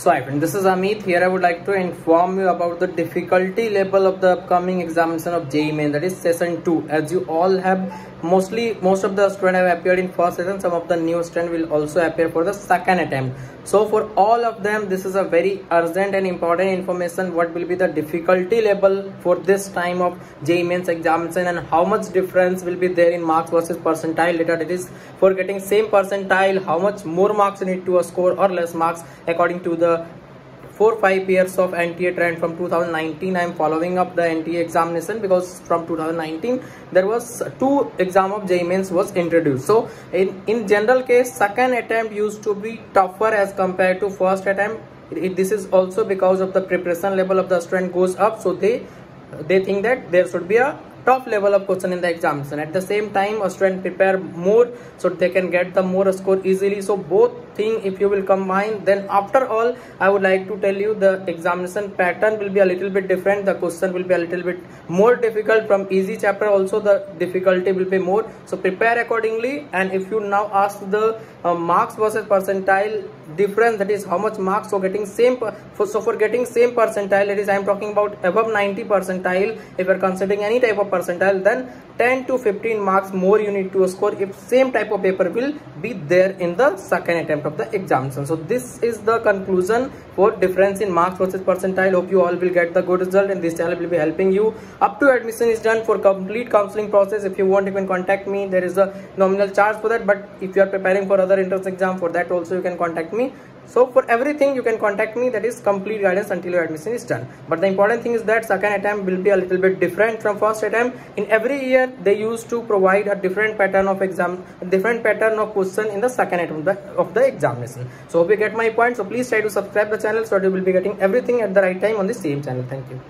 So hi friend, this is Amit. Here I would like to inform you about the difficulty level of the upcoming examination of JEE Main, that is session 2. As you all have most of the students have appeared in first session, some of the new students will also appear for the second attempt. So for all of them, this is a very urgent and important information. What will be the difficulty level for this time of JEE Mains examination and how much difference will be there in marks versus percentile data. That is, for getting same percentile, how much more marks you need to score or less marks according to the 4-5 years of NTA trend from 2019. I am following up the NTA examination because from 2019 there was 2 exam of JEE Mains was introduced. So in general case, second attempt used to be tougher as compared to first attempt. This is also because of the preparation level of the student goes up, so they think that there should be a tough level of question in the examination. At the same time, a student prepare more so they can get the more score easily. So both thing, if you will combine, then after all I would like to tell you the examination pattern will be a little bit different. The question will be a little bit more difficult. From easy chapter also the difficulty will be more, so prepare accordingly. And if you now ask the marks versus percentile difference, that is how much marks for getting same for getting same percentile, that is I am talking about above 90 percentile. If you are considering any type of percentile, then 10 to 15 marks more you need to score if same type of paper will be there in the second attempt of the examination. So this is the conclusion for difference in marks versus percentile. Hope you all will get the good result, and this channel will be helping you up to admission is done. For complete counseling process, if you want, you can contact me. There is a nominal charge for that, but if you are preparing for other entrance exam, for that also you can contact me. So for everything you can contact me. That is complete guidance until your admission is done. But the important thing is that second attempt will be a little bit different from first attempt. In every year they used to provide a different pattern of exam, different pattern of question in the second attempt of the examination. So hope you get my point. So please try to subscribe the channel so that you will be getting everything at the right time on the same channel. Thank you.